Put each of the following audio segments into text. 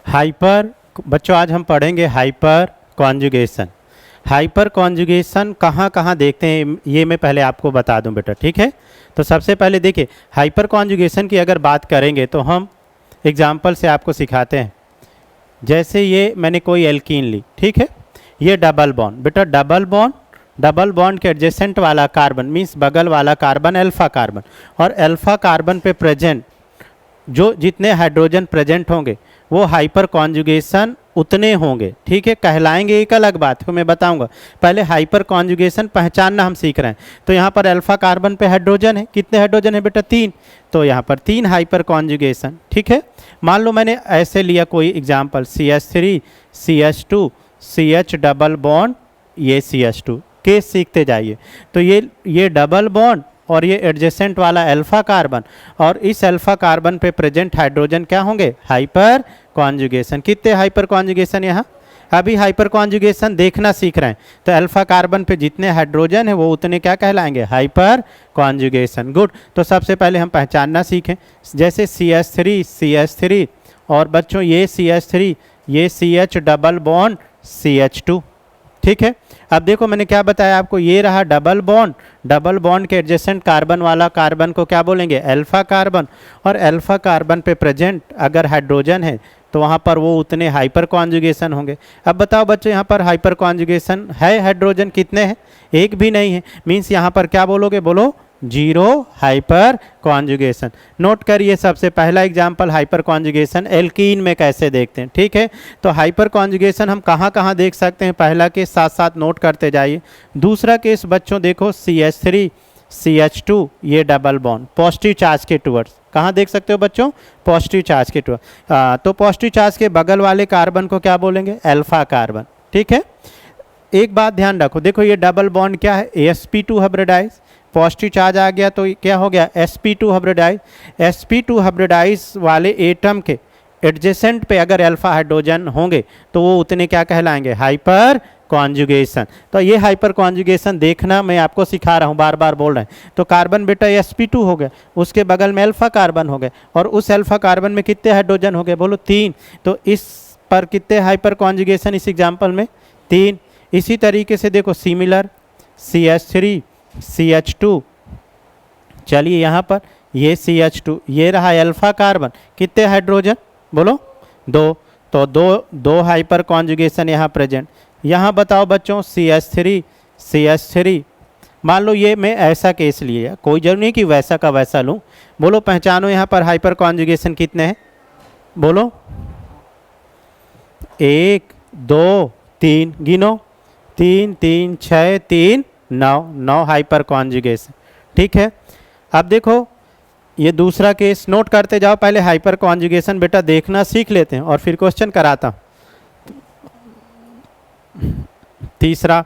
Hyper, बच्चों आज हम पढ़ेंगे हाइपर कॉन्जुगेशन। हाइपर कॉन्जुगेशन कहाँ कहाँ देखते हैं ये मैं पहले आपको बता दूं बेटा, ठीक है। तो सबसे पहले देखिए हाइपर कॉन्जुगेशन की अगर बात करेंगे तो हम एग्जाम्पल से आपको सिखाते हैं। जैसे ये मैंने कोई एल्कीन ली, ठीक है, ये डबल बॉन्ड, बेटा डबल बॉन्ड के एडजेसेंट वाला कार्बन मीन्स बगल वाला कार्बन अल्फा कार्बन, और अल्फा कार्बन पे प्रेजेंट जो जितने हाइड्रोजन प्रेजेंट होंगे वो हाइपर कॉन्जुगेशन उतने होंगे, ठीक है, कहलाएंगे एक अलग बात को मैं बताऊंगा। पहले हाइपर कॉन्जुगेशन पहचानना हम सीख रहे हैं। तो यहाँ पर अल्फा कार्बन पे हाइड्रोजन है, कितने हाइड्रोजन है बेटा 3, तो यहाँ पर 3 हाइपर कॉन्जुगेशन, ठीक है। मान लो मैंने ऐसे लिया कोई example CH3 CH2 CH double bond ये CH2, केस सीखते जाइए। तो ये डबल बॉन्ड और ये एडजेसेंट वाला अल्फा कार्बन, और इस अल्फा कार्बन पे प्रेजेंट हाइड्रोजन क्या होंगे, हाइपर कॉन्जुगेशन। कितने हाइपर कॉन्जुगेशन, यहाँ अभी हाइपर कॉन्जुगेशन देखना सीख रहे हैं। तो अल्फा कार्बन पे जितने हाइड्रोजन है वो उतने क्या कहलाएंगे, हाइपर कॉन्जुगेशन। गुड। तो सबसे पहले हम पहचानना सीखें, जैसे CH3 और बच्चों ये CH3 ये CH डबल बॉन्ड CH2, ठीक है। अब देखो मैंने क्या बताया आपको, ये रहा डबल बॉन्ड के एडजेसेंट कार्बन वाला कार्बन को क्या बोलेंगे, अल्फा कार्बन, और अल्फा कार्बन पे प्रेजेंट अगर हाइड्रोजन है तो वहाँ पर वो उतने हाइपर कॉन्जुगेशन होंगे। अब बताओ बच्चों यहाँ पर हाइपर कॉन्जुगेशन है, हाइड्रोजन कितने हैं, एक भी नहीं है, मीन्स यहाँ पर क्या बोलोगे, बोलो 0 हाइपर कॉन्जुगेशन। नोट करिए सबसे पहला एग्जाम्पल हाइपर कॉन्जुगेशन एल्कीन में कैसे देखते हैं, ठीक है। तो हाइपर कॉन्जुगेशन हम कहाँ कहाँ देख सकते हैं, पहला केस साथ साथ नोट करते जाइए। दूसरा केस बच्चों देखो CH3 CH2 ये डबल बॉन्ड पॉजिटिव चार्ज के टुवर्ड्स, कहाँ देख सकते हो बच्चों, पॉजिटिव चार्ज के टुवर्ड्स। तो पॉजिटिव चार्ज के बगल वाले कार्बन को क्या बोलेंगे, अल्फा कार्बन, ठीक है। एक बात ध्यान रखो, देखो ये डबल बॉन्ड क्या है, sp2 हाइब्रिडाइज, पॉजिटिव चार्ज आ गया तो क्या हो गया, sp2 हाइब्रिडाइज। sp2 हाइब्रिडाइज वाले एटम के एडजेसेंट पे अगर अल्फा हाइड्रोजन होंगे तो वो उतने क्या कहलाएंगे, हाइपर कॉन्जुगेशन। तो ये हाइपर कॉन्जुगेशन देखना मैं आपको सिखा रहा हूँ, बार बार बोल रहे हैं। तो कार्बन बेटा sp2 हो गया, उसके बगल में अल्फा कार्बन हो गए, और उस अल्फा कार्बन में कितने हाइड्रोजन हो गए, बोलो 3। तो इस पर कितने हाइपर कॉन्जुगेशन इस एग्जाम्पल में, 3। इसी तरीके से देखो सिमिलर CH3 CH2, चलिए यहाँ पर ये CH2 ये रहा अल्फा कार्बन, कितने हाइड्रोजन बोलो 2, तो दो हाइपर कॉन्जुगेशन यहाँ प्रेजेंट। यहाँ बताओ बच्चों CH3 मान लो ये मैं ऐसा केस लिया, कोई जरूरी नहीं कि वैसा का वैसा लूँ, बोलो पहचानो यहाँ पर हाइपर कॉन्जुगेशन कितने हैं, बोलो 1 2 3, गिनो 3 3 6 3 9 हाइपर कॉन्जुगेशन, ठीक है। अब देखो ये दूसरा केस नोट करते जाओ, पहले हाइपर कॉन्जुगेशन बेटा देखना सीख लेते हैं और फिर क्वेश्चन कराता हूँ। तीसरा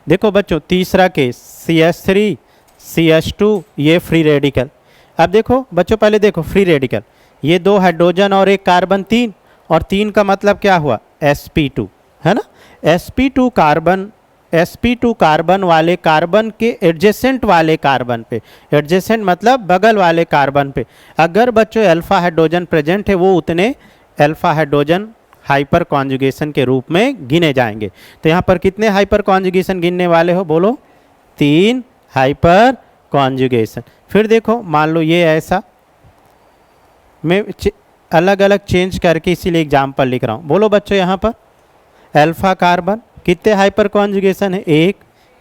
देखो बच्चों, तीसरा केस CH3 CH2 ये फ्री रेडिकल। अब देखो बच्चों पहले देखो फ्री रेडिकल, ये 2 हाइड्रोजन और एक कार्बन 3, और 3 का मतलब क्या हुआ, sp2 है ना। sp2 कार्बन वाले कार्बन के एडजेसेंट वाले कार्बन पे, एडजेसेंट मतलब बगल वाले कार्बन पे अगर बच्चों अल्फा हाइड्रोजन प्रेजेंट है वो उतने अल्फा हाइड्रोजन हाइपर कॉन्जुगेशन के रूप में गिने जाएंगे। तो यहाँ पर कितने हाइपर कॉन्जुगेशन गिनने वाले हो, बोलो 3 हाइपर कॉन्जुगेशन। फिर देखो मान लो ये ऐसा, मैं अलग अलग चेंज करके इसीलिए एग्जाम्पल लिख रहा हूँ। बोलो बच्चों यहाँ पर अल्फा कार्बन कितने हाइपर कॉन्जुगेशन है,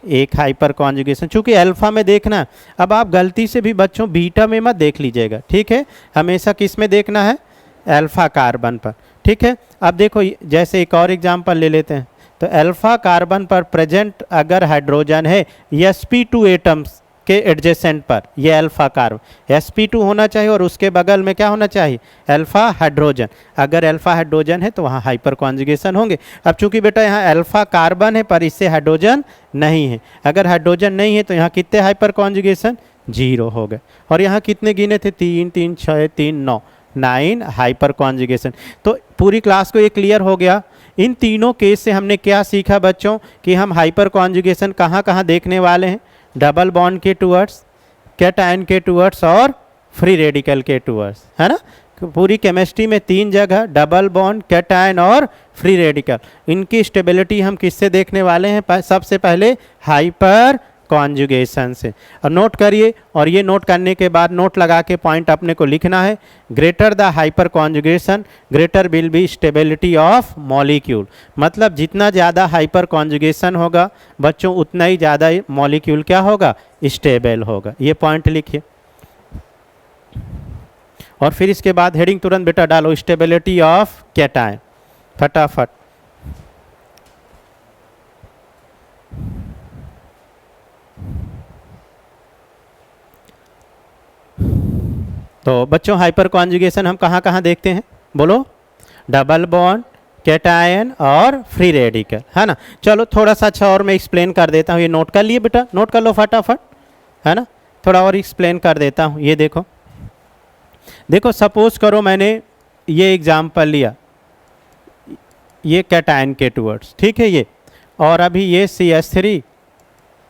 एक हाइपर कॉन्जुगेशन। चूंकि अल्फा में देखना, अब आप गलती से भी बच्चों बीटा में मत देख लीजिएगा, ठीक है, हमेशा किस में देखना है, अल्फा कार्बन पर, ठीक है। अब देखो जैसे एक और एग्जांपल ले लेते हैं, तो अल्फा कार्बन पर प्रेजेंट अगर हाइड्रोजन है sp2 एटम्स के एडजेसेंट पर, ये अल्फा कार्बन sp2 होना चाहिए और उसके बगल में क्या होना चाहिए, अल्फा हाइड्रोजन। अगर अल्फा हाइड्रोजन है तो वहाँ हाइपर कॉन्जुगेशन होंगे। अब चूंकि बेटा यहाँ अल्फा कार्बन है पर इससे हाइड्रोजन नहीं है, अगर हाइड्रोजन नहीं है तो यहाँ कितने हाइपर कॉन्जुगेशन, 0 हो गए। और यहाँ कितने गिने थे, 3 3 6 3 9 हाइपर कॉन्जुगेशन। तो पूरी क्लास को ये क्लियर हो गया। इन तीनों केस से हमने क्या सीखा बच्चों, कि हम हाइपर कॉन्जुगेशन कहाँ कहाँ देखने वाले हैं, डबल बॉन्ड के टुवर्ड्स, कैटायन के टुवर्ड्स और फ्री रेडिकल के टूवर्ड्स, है ना। पूरी केमिस्ट्री में 3 जगह डबल बॉन्ड, कैटायन और फ्री रेडिकल, इनकी स्टेबिलिटी हम किससे देखने वाले हैं? सबसे पहले हाइपर कॉन्जुगेशन से। और नोट करिए, और ये नोट करने के बाद नोट लगा के पॉइंट अपने को लिखना है। Greater the hyper conjugation greater will be stability of molecule, मतलब जितना ज़्यादा हाइपर कॉन्जुगेशन होगा बच्चों उतना ही ज़्यादा मॉलिक्यूल क्या होगा? स्टेबल होगा। ये पॉइंट लिखिए और फिर इसके बाद हेडिंग तुरंत बेटा डालो, स्टेबिलिटी ऑफ कैटायन, फटाफट। तो बच्चों हाइपर कॉन्जुगेशन हम कहाँ कहाँ देखते हैं? बोलो। डबल बॉन्ड, कैटायन और फ्री रेडिकल, है ना। चलो थोड़ा सा अच्छा और मैं एक्सप्लेन कर देता हूँ। ये नोट कर लिए बेटा? नोट कर लो फटाफट, है ना। थोड़ा और एक्सप्लेन कर देता हूँ। ये देखो, देखो सपोज करो मैंने ये एग्जाम्पल लिया, ये कैटायन के टूवर्ड्स, ठीक है ये, और अभी ये CH3,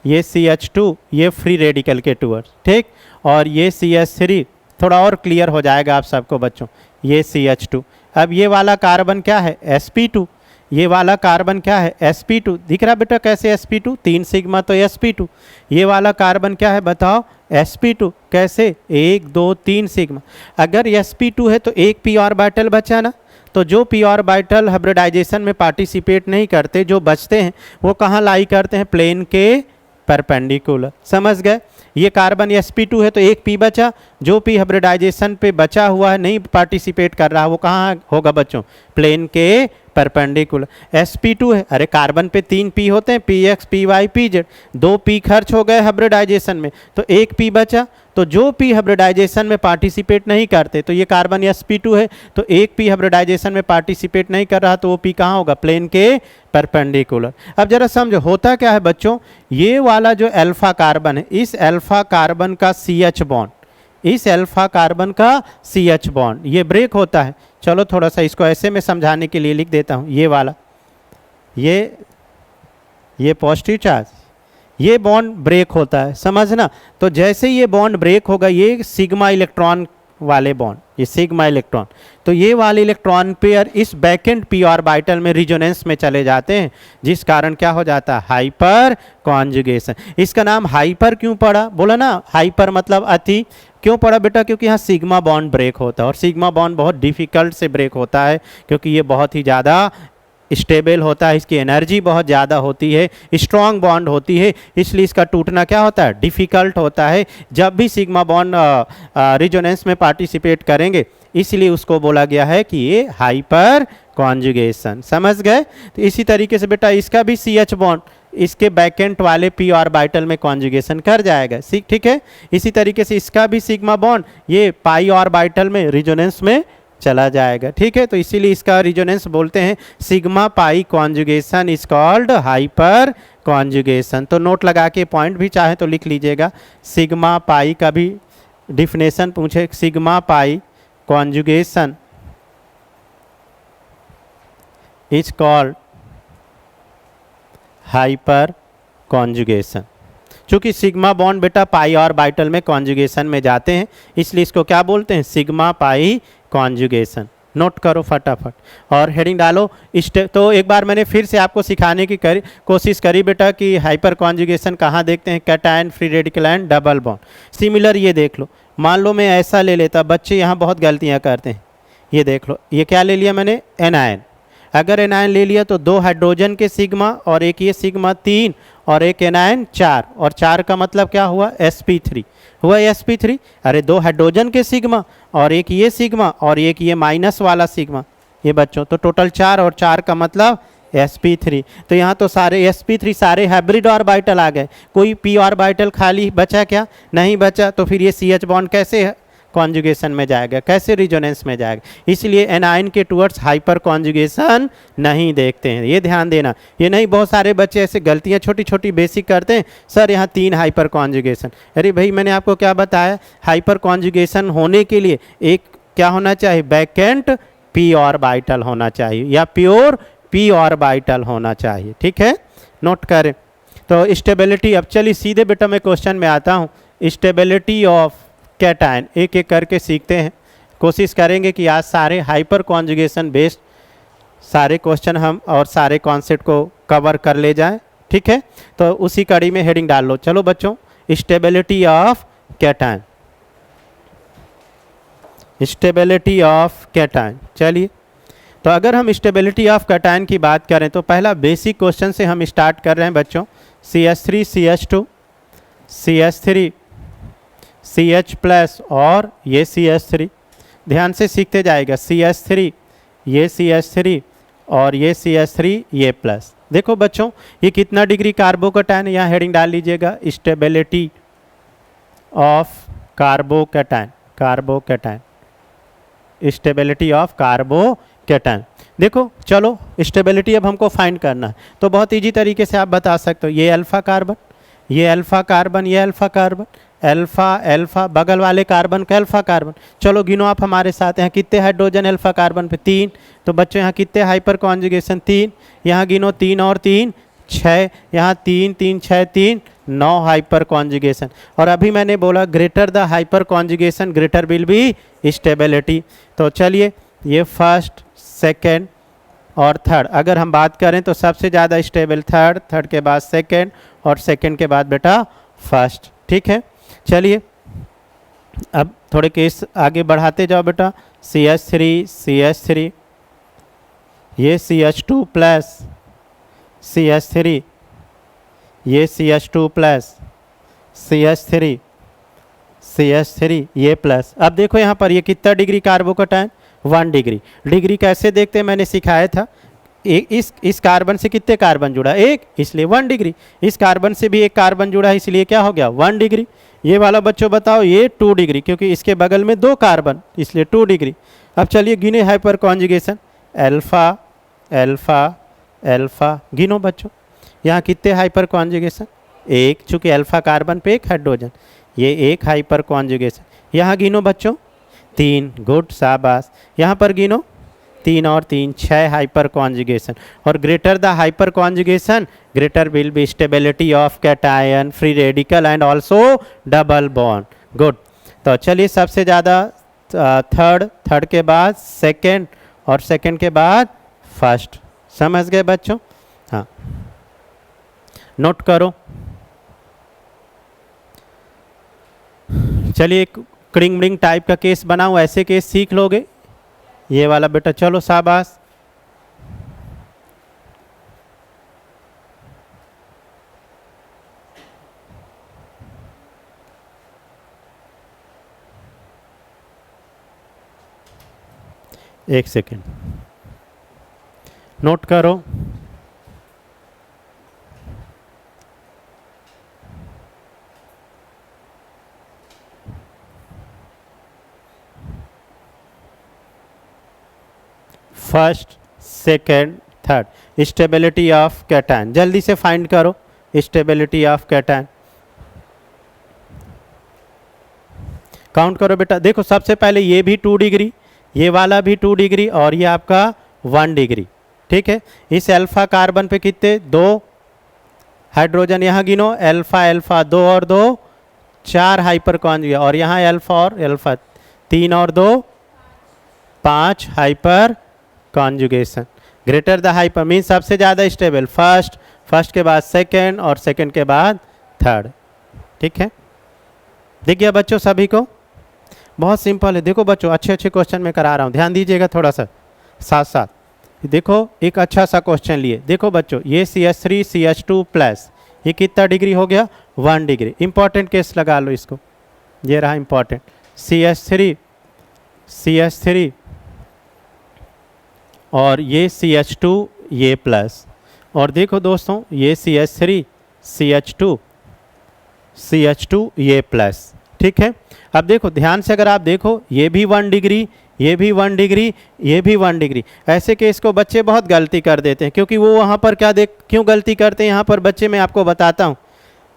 ये CH2, ये फ्री रेडिकल के टूवर्ड्स, ठीक। और ये CH3 थोड़ा और क्लियर हो जाएगा आप सबको बच्चों, ये CH2। अब ये वाला कार्बन क्या है? sp2। ये वाला कार्बन क्या है? sp2। दिख रहा बेटा कैसे sp2? 3 सिग्मा तो sp2। ये वाला कार्बन क्या है बताओ? sp2। कैसे? 1 2 3 सिग्मा। अगर sp2 है तो एक p ऑर्बिटल बचा ना, तो जो p ऑर्बिटल हाइब्रिडाइजेशन में पार्टिसिपेट नहीं करते, जो बचते हैं वो कहाँ लाई करते हैं? प्लेन के परपेंडिकुलर। समझ गए? ये कार्बन sp2 है तो एक p बचा, जो p हाइब्रिडाइजेशन पे बचा हुआ है, नहीं पार्टिसिपेट कर रहा, वो कहाँ होगा बच्चों? प्लेन के परपेंडिकुलर। sp2 है, अरे कार्बन पे 3 p होते हैं, px py pz, 2 p खर्च हो गए हाइब्रिडाइजेशन में, तो एक p बचा। तो जो p हाइब्रिडाइजेशन में पार्टिसिपेट नहीं करते, तो ये कार्बन sp2 है तो एक p हाइब्रिडाइजेशन में पार्टिसिपेट नहीं कर रहा, तो वो p कहाँ होगा? प्लेन के परपेंडिकुलर। अब जरा समझो होता क्या है बच्चों, ये वाला जो अल्फा कार्बन है, इस अल्फा कार्बन का CH बॉन्ड, इस अल्फा कार्बन का CH बॉन्ड ये ब्रेक होता है। चलो थोड़ा सा इसको ऐसे में समझाने के लिए लिख देता हूँ। ये वाला, ये पॉजिटिव चार्ज, ये बॉन्ड ब्रेक होता है, समझना। तो जैसे ये बॉन्ड ब्रेक होगा, ये सिग्मा इलेक्ट्रॉन वाले बॉन्ड, ये सिग्मा इलेक्ट्रॉन, तो ये वाले इलेक्ट्रॉन पेयर इस बैकेंड p ऑर्बिटल में रिजोनेंस में चले जाते हैं, जिस कारण क्या हो जाता है? Hyper conjugation. इसका नाम हाइपर क्यों पड़ा? बोला ना, हाइपर मतलब अति। क्यों पड़ा बेटा? क्योंकि यहाँ सिग्मा बॉन्ड ब्रेक होता है, और सिग्मा बॉन्ड बहुत डिफिकल्ट से ब्रेक होता है, क्योंकि ये बहुत ही ज़्यादा स्टेबल होता है, इसकी एनर्जी बहुत ज़्यादा होती है, स्ट्रॉन्ग बॉन्ड होती है, इसलिए इसका टूटना क्या होता है? डिफ़िकल्ट होता है। जब भी सिग्मा बॉन्ड रिजोनेंस में पार्टिसिपेट करेंगे, इसलिए उसको बोला गया है कि ये हाइपर कॉन्जुगेशन। समझ गए? तो इसी तरीके से बेटा इसका भी CH बॉन्ड इसके बैकेंट वाले p ऑर्बिटल में कॉन्जुगेशन कर जाएगा, ठीक है। इसी तरीके से इसका भी सिग्मा बॉन्ड ये पाई ऑर्बिटल में रिजोनेंस में चला जाएगा, ठीक है। तो इसीलिए इसका रिजोनेंस बोलते हैं sigma pi conjugation is called hyper conjugation. तो नोट लगा के पॉइंट भी चाहे तो लिख लीजिएगा। सिग्मा पाई का भी डिफिनेशन पूछे, sigma pi conjugation is called hyper conjugation. चूँकि सिग्मा बॉन्ड बेटा पाई ऑर्बिटल में कॉन्जुगेशन में जाते हैं, इसलिए इसको क्या बोलते हैं? Sigma pi conjugation. नोट करो फटाफट और हेडिंग डालो। तो एक बार मैंने फिर से आपको सिखाने की कोशिश करी बेटा कि हाइपर कॉन्जुगेशन कहाँ देखते हैं? Cation, free radical and double bond. Similar ये देख लो, मान लो मैं ऐसा ले लेता, बच्चे यहाँ बहुत गलतियाँ करते हैं। ये देख लो, ये क्या ले लिया मैंने? एनायन। अगर एनायन ले लिया तो 2 हाइड्रोजन के सिग्मा, और एक ये सिग्मा 3, और एक एनायन 4, और 4 का मतलब क्या हुआ? sp3 हुआ, sp3। अरे 2 हाइड्रोजन के सिग्मा, और एक ये सिग्मा, और एक ये माइनस वाला सिग्मा, ये बच्चों तो टोटल 4, और 4 का मतलब sp3। तो यहाँ तो सारे sp3 सारे हाइब्रिड ऑर्बिटल आ गए, कोई p ऑर्बिटल खाली बचा क्या? नहीं बचा। तो फिर ये CH बॉन्ड कैसे कॉन्जुगेशन में जाएगा, कैसे रिजोनेंस में जाएगा? इसलिए एनायन के टूवर्ड्स हाइपर कॉन्जुगेशन नहीं देखते हैं, ये ध्यान देना। ये नहीं, बहुत सारे बच्चे ऐसे गलतियां छोटी छोटी बेसिक करते हैं, सर यहाँ 3 हाइपर कॉन्जुगेशन। अरे भाई मैंने आपको क्या बताया? हाइपर कॉन्जुगेशन होने के लिए एक क्या होना चाहिए? बैकेंट p ऑर्बिटल होना चाहिए, या प्योर p ऑर्बिटल होना चाहिए, ठीक है। नोट करें। तो स्टेबिलिटी, अब चलिए सीधे बेटा मैं क्वेश्चन में आता हूँ। स्टेबिलिटी ऑफ कैटायन, एक एक करके सीखते हैं। कोशिश करेंगे कि आज सारे हाइपर कॉन्जुगेशन बेस्ड सारे क्वेश्चन हम और सारे कॉन्सेप्ट को कवर कर ले जाएं, ठीक है। तो उसी कड़ी में हेडिंग डाल लो। चलो बच्चों, stability of cation, stability of cation. चलिए, तो अगर हम स्टेबिलिटी ऑफ कैटायन की बात करें तो पहला बेसिक क्वेश्चन से हम स्टार्ट कर रहे हैं बच्चों। CH3 CH2 CH3 CH plus और ये CH3, ध्यान से सीखते जाएगा। CH3 ये CH3 और ये CH3 ये प्लस। देखो बच्चों, ये कितना डिग्री कार्बोकैटायन, यहाँ हेडिंग डाल लीजिएगा stability of carbocation, carbocation, stability of carbocation. देखो चलो, स्टेबिलिटी अब हमको फाइंड करना है, तो बहुत इजी तरीके से आप बता सकते हो। ये अल्फा कार्बन, ये अल्फा कार्बन, ये अल्फा कार्बन, अल्फा अल्फा, बगल वाले कार्बन का अल्फा कार्बन। चलो गिनो आप हमारे साथ, यहाँ कितने हाइड्रोजन अल्फा कार्बन पे 3, तो बच्चों यहाँ कितने हाइपर कॉन्जुगेशन 3, यहाँ गिनो 3 और 3 6, यहाँ 3 3 6 3 9 हाइपर कॉन्जुगेशन। और अभी मैंने बोला greater the hyper conjugation greater will be stability. तो चलिए, ये फर्स्ट सेकेंड और थर्ड अगर हम बात करें तो सबसे ज़्यादा स्टेबल थर्ड, थर्ड के बाद सेकेंड और सेकेंड के बाद बेटा फर्स्ट, ठीक है। चलिए अब थोड़े केस आगे बढ़ाते जाओ बेटा। CH3 CH3, ये CH2 प्लस CH3, ये CH2 प्लस CH3 CH3 ये प्लस। अब देखो यहाँ पर ये कितना डिग्री कार्बोकैटायन, 1 डिग्री। डिग्री कैसे देखते हैं मैंने सिखाया था। एक इस कार्बन से कितने कार्बन जुड़ा, एक, इसलिए 1 डिग्री। इस कार्बन से भी एक कार्बन जुड़ा है, इसलिए क्या हो गया 1 डिग्री। ये वाला बच्चों बताओ, ये 2 डिग्री, क्योंकि इसके बगल में 2 कार्बन, इसलिए 2 डिग्री। अब चलिए गिने hyper conjugation, alpha alpha alpha, गिनो बच्चों यहाँ कितने हाइपर कॉन्जुगेशन, एक, चूँकि अल्फा कार्बन पे एक हाइड्रोजन, ये एक हाइपर कॉन्जुगेशन। यहाँ गिनो बच्चों 3, गुड शाबाश। यहाँ पर गिनो 3 और 3 6 हाइपर कॉन्जुगेशन। और greater the hyper conjugation greater will be stability of cation, free radical and also double bond, good. तो चलिए सबसे ज़्यादा थर्ड, थर्ड के बाद सेकेंड और सेकेंड के बाद फर्स्ट, समझ गए बच्चों। हाँ, नोट करो। चलिए एक क्रिंग ब्रिंग टाइप का केस बनाऊं, ऐसे केस सीख लोगे ये वाला बेटा। चलो शाबाश। एक सेकेंड, नोट करो। First second third, stability of cation, जल्दी से फाइंड करो स्टेबिलिटी ऑफ कैटायन। काउंट करो बेटा। देखो सबसे पहले ये भी 2 डिग्री, ये वाला भी 2 डिग्री और ये आपका 1 डिग्री, ठीक है। इस अल्फा कार्बन पे कितने, 2 हाइड्रोजन, यहाँ गिनो अल्फा अल्फा 2 और 2 4 हाइपर कॉन्जुगेट, और यहाँ अल्फा और अल्फा 3 और 2 5 hyper conjugation. Greater the hyper mean सबसे ज़्यादा स्टेबल फर्स्ट, फर्स्ट के बाद सेकेंड और सेकेंड के बाद थर्ड, ठीक है। दिख गया बच्चों सभी को, बहुत सिंपल है। देखो बच्चों अच्छे अच्छे क्वेश्चन मैं करा रहा हूँ, ध्यान दीजिएगा थोड़ा सा साथ साथ। देखो एक अच्छा सा क्वेश्चन लिए, देखो बच्चों ये CH3 CH2 प्लस, ये कितना डिग्री हो गया 1 डिग्री। इंपॉर्टेंट केस लगा लो इसको, ये रहा इंपॉर्टेंट। CH3 और ये CH2 ये प्लस, और देखो दोस्तों ये CH3 CH2 ये प्लस, ठीक है। अब देखो ध्यान से, अगर आप देखो ये भी 1 डिग्री, ये भी 1 डिग्री, ये भी 1 डिग्री। ऐसे केस को बच्चे बहुत गलती कर देते हैं, क्योंकि वो वहाँ पर क्या क्यों गलती करते हैं यहाँ पर बच्चे, मैं आपको बताता हूँ।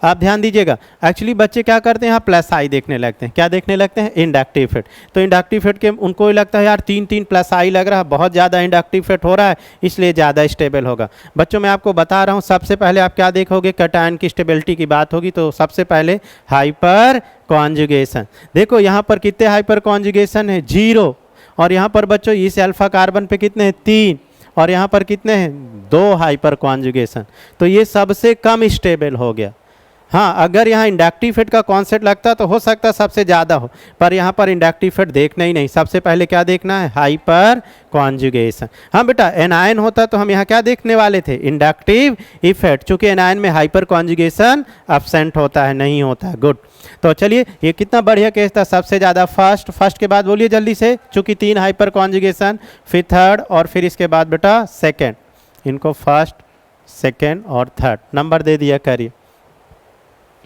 आप ध्यान दीजिएगा, एक्चुअली बच्चे क्या करते हैं, यहाँ प्लस आई देखने लगते हैं। क्या देखने लगते हैं? Inductive effect. तो इंडक्टिव इफेक्ट के उनको ही लगता है यार 3 प्लस आई लग रहा है, बहुत ज़्यादा इंडक्टिव इफेक्ट हो रहा है, इसलिए ज़्यादा स्टेबल होगा। बच्चों मैं आपको बता रहा हूँ, सबसे पहले आप क्या देखोगे, कैटायन की स्टेबिलिटी की बात होगी तो सबसे पहले हाइपर कॉन्जुगेशन। देखो यहाँ पर कितने हाइपर कॉन्जुगेशन है? 0। और यहाँ पर बच्चों इस अल्फा कार्बन पे कितने हैं? 3। और यहाँ पर कितने हैं? 2 हाइपर कॉन्जुगेशन। तो ये सबसे कम स्टेबल हो गया। हाँ, अगर यहाँ इंडक्टिव इफेक्ट का कॉन्सेप्ट लगता तो हो सकता सबसे ज़्यादा हो, पर यहाँ पर इंडक्टिव इफेक्ट देखना ही नहीं। सबसे पहले क्या देखना है? Hyper conjugation. हाँ बेटा, एनायन होता तो हम यहाँ क्या देखने वाले थे? Inductive effect. चूंकि एनायन में हाइपर कॉन्जुगेशन एब्सेंट होता है, नहीं होता है। गुड। तो चलिए, ये कितना बढ़िया केस था। सबसे ज़्यादा फर्स्ट के बाद बोलिए जल्दी से, चूंकि 3 हाइपर कॉन्जुगेशन, फिर थर्ड, और फिर इसके बाद बेटा सेकेंड। इनको फर्स्ट, सेकेंड और थर्ड नंबर दे दिया करिए।